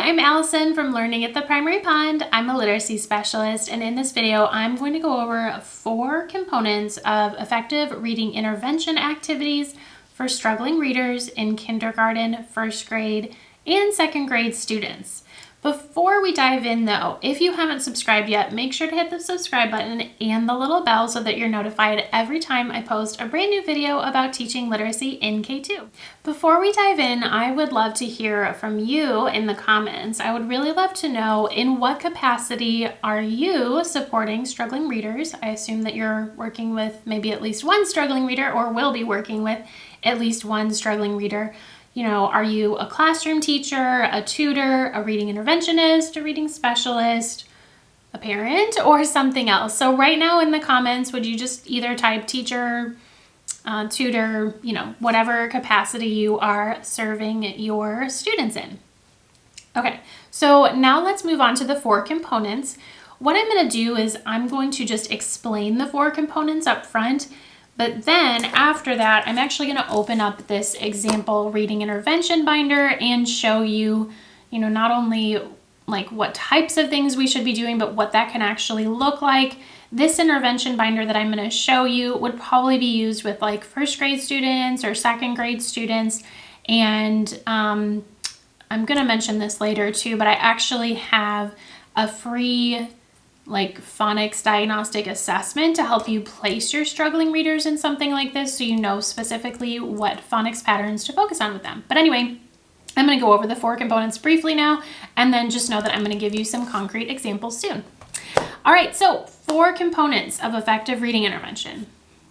I'm Allison from Learning at the Primary Pond. I'm a literacy specialist, and in this video, I'm going to go over 4 components of effective reading intervention activities for struggling readers in kindergarten, first grade, and second grade students. Before we dive in though, if you haven't subscribed yet, make sure to hit the subscribe button and the little bell so that you're notified every time I post a brand new video about teaching literacy in K-2. Before we dive in, I would love to hear from you in the comments. I would really love to know, in what capacity are you supporting struggling readers? I assume that you're working with maybe at least one struggling reader or will be working with at least one struggling reader. You know, are you a classroom teacher, a tutor, a reading interventionist, a reading specialist, a parent, or something else? So right now in the comments, would you just either type teacher, tutor, whatever capacity you are serving your students in. Okay, so now let's move on to the 4 components. What I'm going to do is I'm going to just explain the 4 components up front. But then after that, I'm actually going to open up this example reading intervention binder and show you, not only like what types of things we should be doing, but what that can actually look like. This intervention binder that I'm going to show you would probably be used with like first grade students or second grade students. And I'm going to mention this later too, but I actually have a free phonics diagnostic assessment to help you place your struggling readers in something like this so you know specifically what phonics patterns to focus on with them. But anyway, I'm going to go over the 4 components briefly now, and then just know that I'm going to give you some concrete examples soon. All right, so 4 components of effective reading intervention.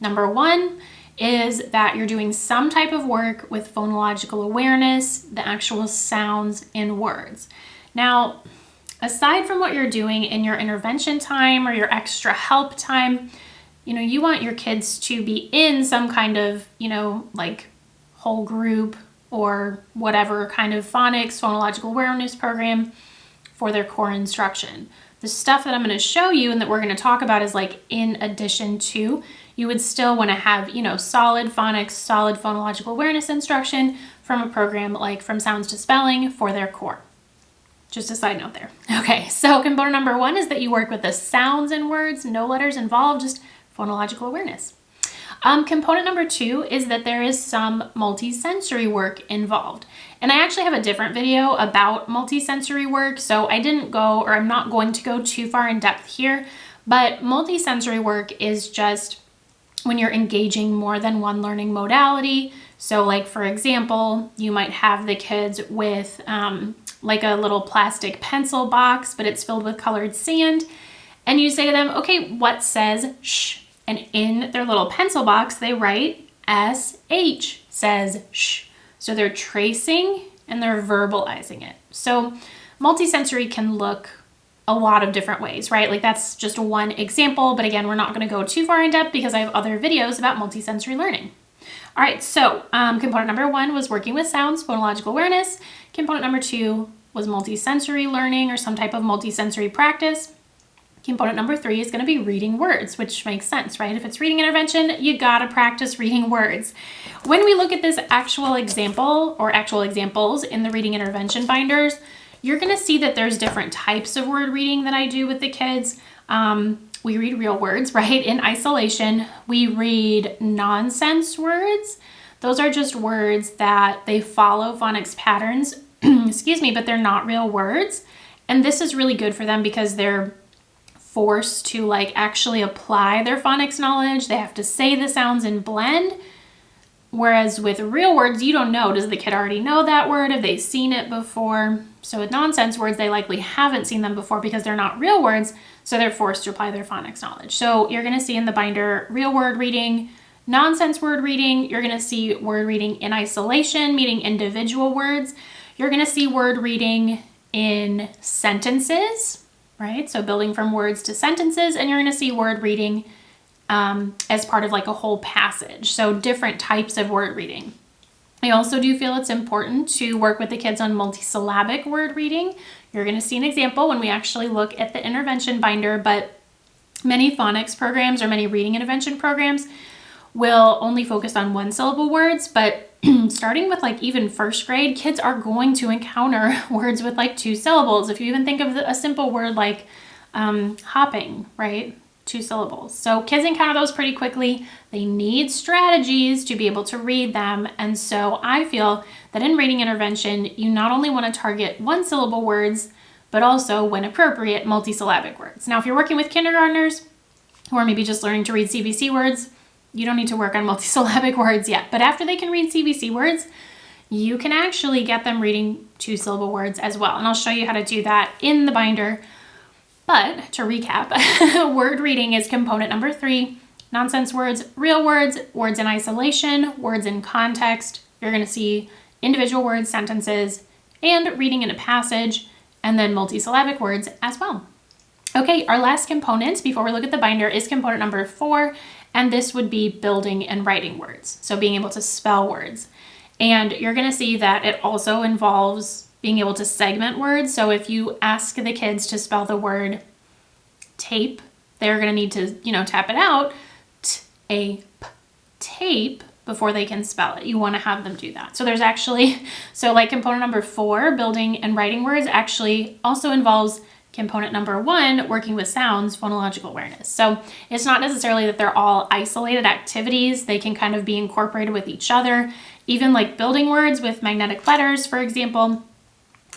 Number 1 is that you're doing some type of work with phonological awareness, the actual sounds in words. Now, aside from what you're doing in your intervention time or your extra help time, you want your kids to be in some kind of, whole group or whatever kind of phonics, phonological awareness program for their core instruction. The stuff that I'm going to show you and that we're going to talk about is in addition to, you would still want to have, solid phonics, solid phonological awareness instruction from a program like From Sounds to Spelling for their core. Just a side note there. Okay, so component number 1 is that you work with the sounds in words, no letters involved, just phonological awareness. Component number 2 is that there is some multisensory work involved. And I actually have a different video about multisensory work, so I'm not going to go too far in depth here, but multisensory work is just when you're engaging more than one learning modality. So for example, you might have the kids with a little plastic pencil box, but it's filled with colored sand. And you say to them, okay, what says shh? And in their little pencil box, they write SH, says shh. So they're tracing and they're verbalizing it. So multisensory can look a lot of different ways, right? That's just one example. But again, we're not going to go too far in depth because I have other videos about multisensory learning. All right, so component number 1 was working with sounds, phonological awareness. Component number 2 was multisensory learning or some type of multisensory practice. Component number 3 is going to be reading words, which makes sense, right? If it's reading intervention, you gotta practice reading words. When we look at this actual example or actual examples in the reading intervention binders, you're going to see that there's different types of word reading that I do with the kids. We read real words, right? In isolation, we read nonsense words. Those are just words that they follow phonics patterns, excuse me, but they're not real words. And this is really good for them because they're forced to actually apply their phonics knowledge. They have to say the sounds and blend. Whereas with real words, you don't know. Does the kid already know that word? Have they seen it before? So with nonsense words, they likely haven't seen them before because they're not real words. So they're forced to apply their phonics knowledge. So you're going to see in the binder real word reading, nonsense word reading. You're going to see word reading in isolation, meaning individual words. You're going to see word reading in sentences, right? So building from words to sentences. And you're going to see word reading as part of a whole passage. So different types of word reading. I also do feel it's important to work with the kids on multisyllabic word reading. You're going to see an example when we actually look at the intervention binder, but many phonics programs or many reading intervention programs will only focus on 1-syllable words, but starting with like even first grade, kids are going to encounter words with like 2 syllables. If you even think of a simple word like hopping, right? 2 syllables. So kids encounter those pretty quickly. They need strategies to be able to read them. And so I feel that in reading intervention, you not only want to target 1-syllable words, but also, when appropriate, multisyllabic words. Now, if you're working with kindergartners who are maybe just learning to read CBC words, you don't need to work on multisyllabic words yet. But after they can read CBC words, you can actually get them reading 2-syllable words as well. And I'll show you how to do that in the binder. But to recap, word reading is component number 3. Nonsense words, real words, words in isolation, words in context. You're going to see individual words, sentences, and reading in a passage, and then multisyllabic words as well. Okay, our last component before we look at the binder is component number 4, and this would be building and writing words. So being able to spell words. And you're going to see that it also involves being able to segment words. So if you ask the kids to spell the word tape, they're going to need to, tap it out, tape, before they can spell it. You want to have them do that. So there's actually, like component number 4, building and writing words, actually also involves component number 1, working with sounds, phonological awareness. So it's not necessarily that they're all isolated activities. They can kind of be incorporated with each other. Even like building words with magnetic letters, for example,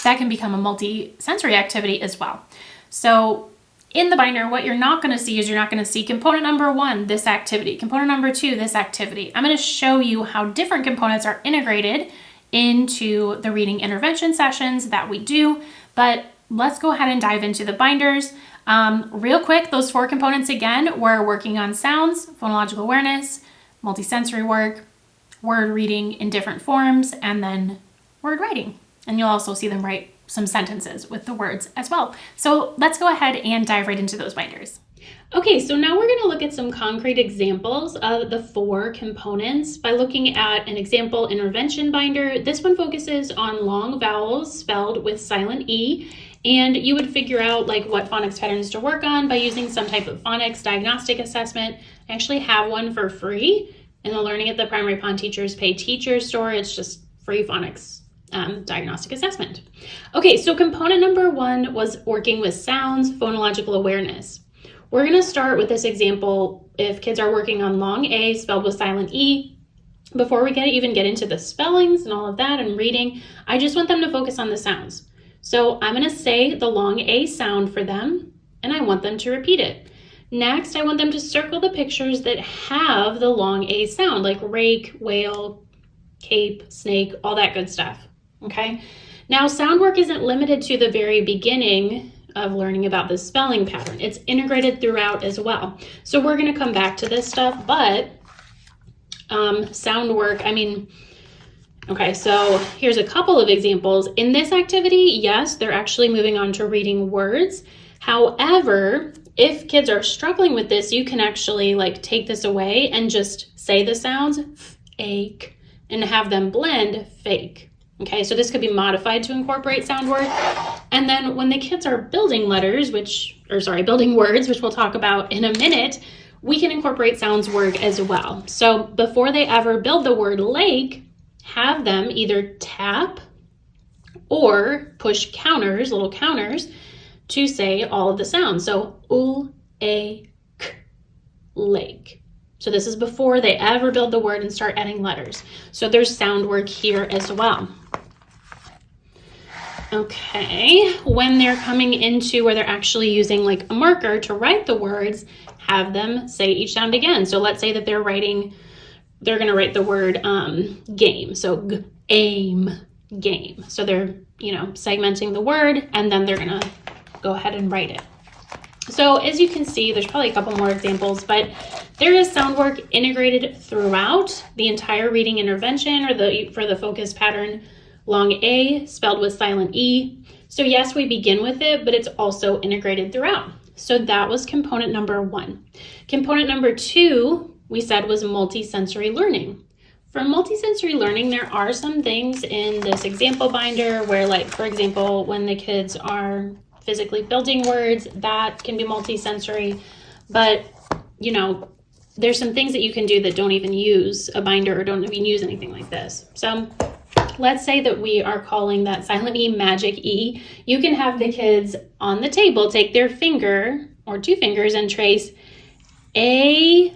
that can become a multi-sensory activity as well. So in the binder, what you're not going to see is you're not going to see component number 1, this activity, component number 2, this activity. I'm going to show you how different components are integrated into the reading intervention sessions that we do, but let's go ahead and dive into the binders. Real quick, those 4 components again, we're working on sounds, phonological awareness, multisensory work, word reading in different forms, and then word writing. And you'll also see them write some sentences with the words as well. So let's go ahead and dive right into those binders. Okay, so now we're going to look at some concrete examples of the 4 components by looking at an example intervention binder. This one focuses on long vowels spelled with silent E, and you would figure out like what phonics patterns to work on by using some type of phonics diagnostic assessment. I actually have one for free in the Learning at the Primary Pond Teachers Pay Teachers store. It's just free phonics diagnostic assessment. Okay, so component number 1 was working with sounds, phonological awareness. We're going to start with this example if kids are working on long A spelled with silent E. Before we even get into the spellings and all of that and reading, I just want them to focus on the sounds. So I'm going to say the long A sound for them, and I want them to repeat it. Next, I want them to circle the pictures that have the long A sound, like rake, whale, cape, snake, all that good stuff. Okay? Now, sound work isn't limited to the very beginning of learning about the spelling pattern. It's integrated throughout as well. So we're going to come back to this stuff, but sound work, okay, so here's a couple of examples. In this activity, yes, they're actually moving on to reading words. However, if kids are struggling with this, you can actually take this away and just say the sounds, fake, and have them blend fake. Okay, so this could be modified to incorporate sound work. And then when the kids are building building words, which we'll talk about in a minute, we can incorporate sounds work as well. So before they ever build the word lake, have them either tap or push counters, little counters, to say all of the sounds. So a, k, lake. So this is before they ever build the word and start adding letters. So there's sound work here as well. Okay, when they're coming into where they're actually using a marker to write the words, have them say each sound again. So let's say that they're going to write the word game. So aim, game. So they're, segmenting the word, and then they're going to go ahead and write it. So as you can see, there's probably a couple more examples, but there is sound work integrated throughout the entire reading intervention for the focus pattern long A spelled with silent E. So yes, we begin with it, but it's also integrated throughout. So that was component number 1. Component number 2, we said, was multisensory learning. For multisensory learning, there are some things in this example binder where, for example, when the kids are physically building words, that can be multisensory. But, there's some things that you can do that don't even use a binder or don't even use anything like this. So let's say that we are calling that silent E magic E. You can have the kids on the table take their finger or 2 fingers and trace A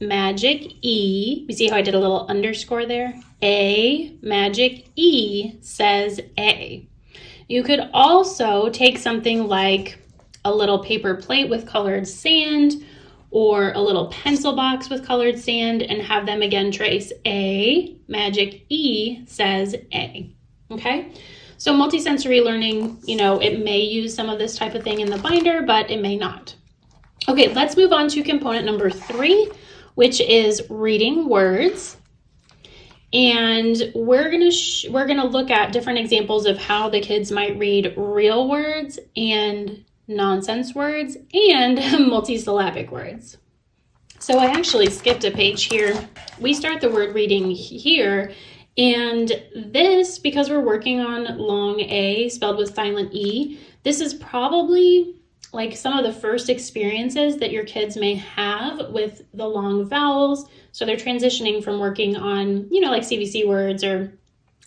magic E. You see how I did a little underscore there? A magic E says A. You could also take something like a little paper plate with colored sand or a little pencil box with colored sand and have them again trace A magic E says A. Okay? So multisensory learning, it may use some of this type of thing in the binder, but it may not. Okay, let's move on to component number 3, which is reading words. And we're gonna look at different examples of how the kids might read real words and nonsense words and multisyllabic words. So I actually skipped a page here. We start the word reading here, and this, because we're working on long A spelled with silent E, this is probably like some of the first experiences that your kids may have with the long vowels. So they're transitioning from working on, like CVC words or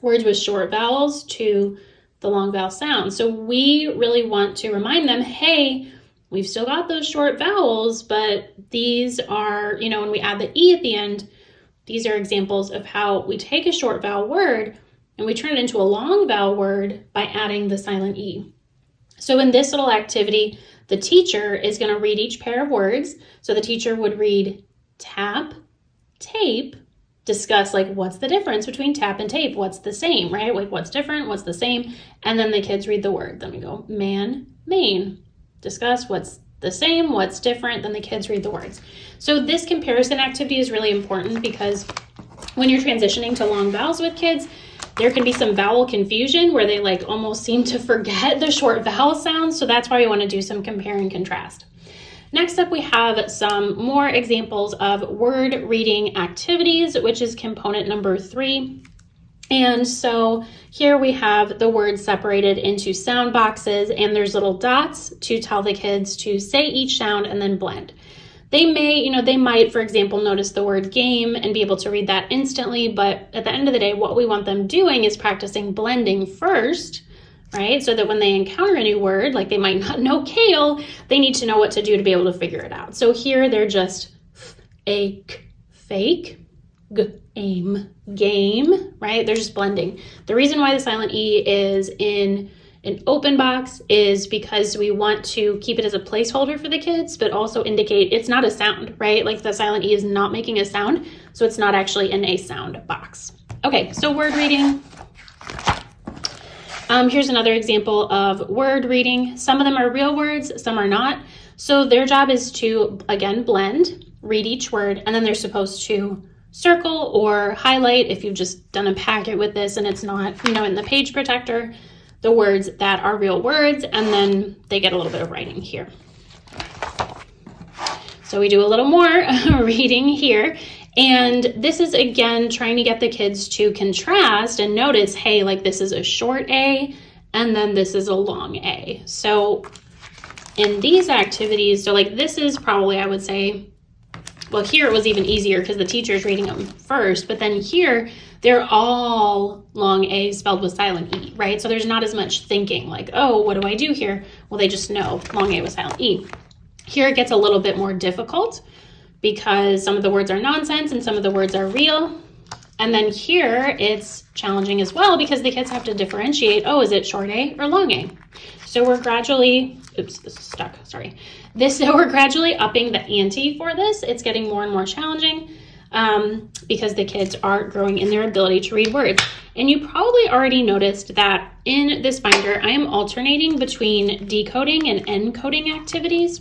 words with short vowels to the long vowel sounds. So we really want to remind them, hey, we've still got those short vowels, but these are, when we add the E at the end, these are examples of how we take a short vowel word and we turn it into a long vowel word by adding the silent E. So in this little activity, the teacher is going to read each pair of words. So the teacher would read tap, tape, discuss like what's the difference between tap and tape, what's the same, right? Like what's different, what's the same, and then the kids read the word. Then we go man, main, discuss what's the same, what's different, then the kids read the words. So this comparison activity is really important because when you're transitioning to long vowels with kids, there can be some vowel confusion where they like almost seem to forget the short vowel sounds. So that's why we want to do some compare and contrast. Next up, we have some more examples of word reading activities, which is component number 3. And so here we have the words separated into sound boxes, and there's little dots to tell the kids to say each sound and then blend. They might, for example, notice the word game and be able to read that instantly, but at the end of the day, what we want them doing is practicing blending first, right? So that when they encounter a new word, like they might not know kale, they need to know what to do to be able to figure it out. So here they're just ache, fake, aim, game, right? They're just blending. The reason why the silent E is in an open box is because we want to keep it as a placeholder for the kids, but also indicate it's not a sound, right? Like the silent E is not making a sound, so it's not actually in a sound box. Okay, so word reading. Here's another example of word reading. Some of them are real words, some are not. So their job is to, again, blend, read each word, and then they're supposed to circle or highlight if you've just done a packet with this and it's not, in the page protector, the words that are real words, and then they get a little bit of writing here. So we do a little more reading here. And this is, again, trying to get the kids to contrast and notice, hey, like this is a short A, and then this is a long A. So in these activities, so like this is probably, I would say, well, here it was even easier because the teacher's reading them first, but then here, they're all long A spelled with silent E, right? So there's not as much thinking like, oh, what do I do here? Well, they just know long A with silent E. Here it gets a little bit more difficult because some of the words are nonsense and some of the words are real. And then here it's challenging as well because the kids have to differentiate, oh, is it short A or long A? So we're gradually, oops, this is stuck, sorry. We're gradually upping the ante for this. It's getting more and more challenging because the kids are growing in their ability to read words. And you probably already noticed that in this binder, I am alternating between decoding and encoding activities.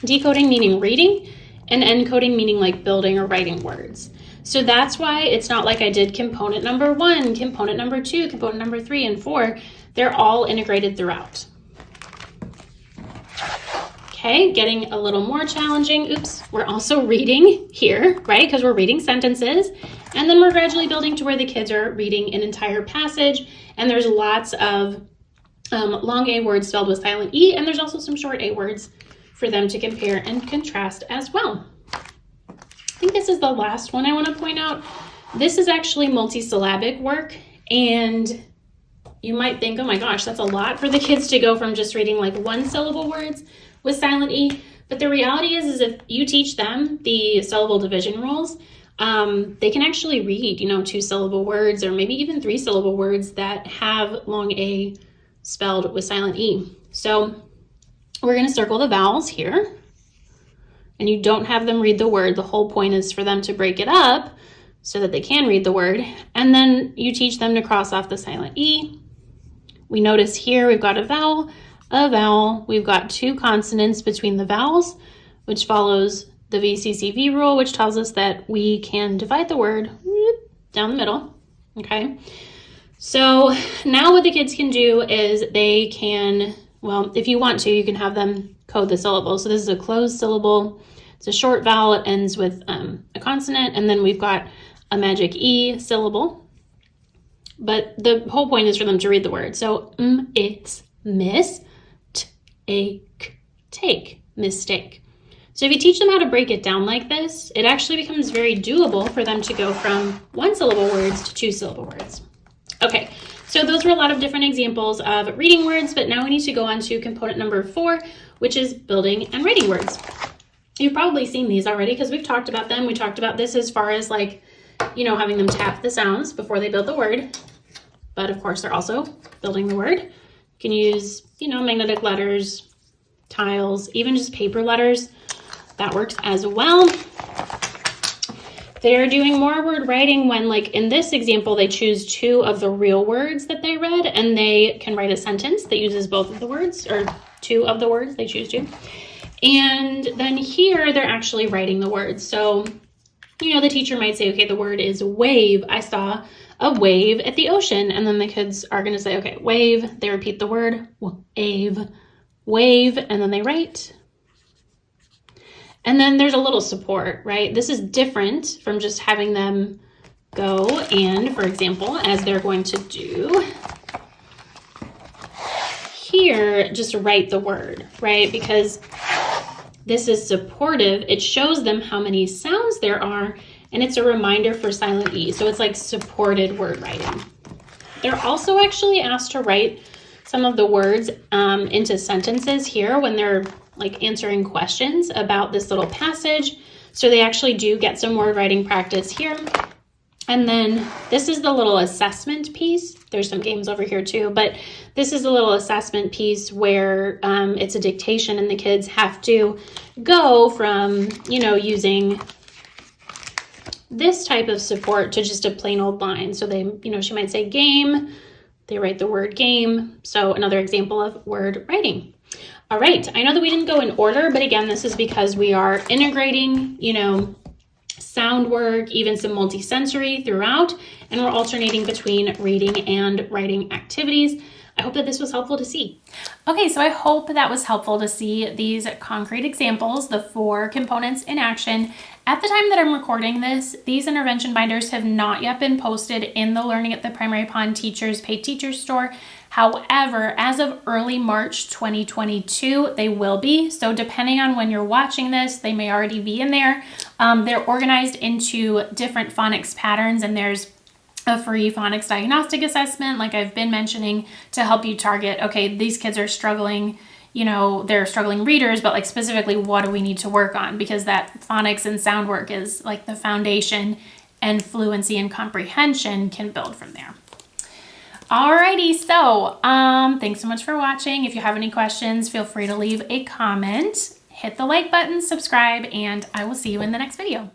Decoding meaning reading, and encoding meaning like building or writing words. So that's why it's not like I did component number 1, component number 2, component number 3, and 4. They're all integrated throughout. Okay, getting a little more challenging. Oops, we're also reading here, right? Because we're reading sentences. And then we're gradually building to where the kids are reading an entire passage. And there's lots of long A words spelled with silent E. And there's also some short A words for them to compare and contrast as well. think this is the last one I want to point out. This is actually multisyllabic work, and you might think, oh my gosh, that's a lot for the kids to go from just reading like one syllable words with silent E. But the reality is if you teach them the syllable division rules, they can actually read, 2-syllable words or maybe even 3-syllable words that have long A spelled with silent E. So we're going to circle the vowels here, and you don't have them read the word. The whole point is for them to break it up so that they can read the word. And then you teach them to cross off the silent E. We notice here we've got a vowel. We've got 2 consonants between the vowels, which follows the VCCV rule, which tells us that we can divide the word down the middle, okay? So now what the kids can do is they can, well, if you want to, you can have them code the syllables. So this is a closed syllable. It's a short vowel. It ends with a consonant, and then we've got a magic E syllable. But the whole point is for them to read the word. So it's miss, take, mistake. So if you teach them how to break it down like this, it actually becomes very doable for them to go from 1-syllable words to 2-syllable words. Okay, so those were a lot of different examples of reading words, but now we need to go on to component number 4, which is building and writing words. You've probably seen these already because we've talked about them. We talked about this as far as like, having them tap the sounds before they build the word. But of course, they're also building the word. You can use, magnetic letters, tiles, even just paper letters. That works as well. They're doing more word writing when, like in this example, they choose 2 of the real words that they read, and they can write a sentence that uses both of the words, or 2 of the words they choose to. And then here, they're actually writing the words. So, the teacher might say, okay, the word is wave. I saw a wave at the ocean. And then the kids are going to say, okay, wave. They repeat the word, wave, and then they write. And then there's a little support, right? This is different from just having them go and, for example, as they're going to do here, just write the word, right? Because this is supportive. It shows them how many sounds there are, and it's a reminder for silent E. So it's like supported word writing. They're also actually asked to write some of the words into sentences here when they're like answering questions about this little passage. So they actually do get some word writing practice here. And then this is the little assessment piece. There's some games over here too, but this is a little assessment piece where it's a dictation and the kids have to go from, using this type of support to just a plain old line. So they, she might say game, they write the word game. So another example of word writing. All right, I know that we didn't go in order, but again, this is because we are integrating, sound work, even some multisensory throughout, and we're alternating between reading and writing activities. I hope that this was helpful to see. Okay, so I hope that was helpful to see these concrete examples, the 4 components in action. At the time that I'm recording this, these intervention binders have not yet been posted in the Learning at the Primary Pond Teachers Paid Teachers store. However, as of early March 2022, they will be. So depending on when you're watching this, they may already be in there. They're organized into different phonics patterns, and there's a free phonics diagnostic assessment, like I've been mentioning, to help you target, okay, these kids are struggling, they're struggling readers, but like specifically, what do we need to work on? Because that phonics and sound work is like the foundation, and fluency and comprehension can build from there. Alrighty, so thanks so much for watching. If you have any questions, feel free to leave a comment, hit the like button, subscribe, and I will see you in the next video.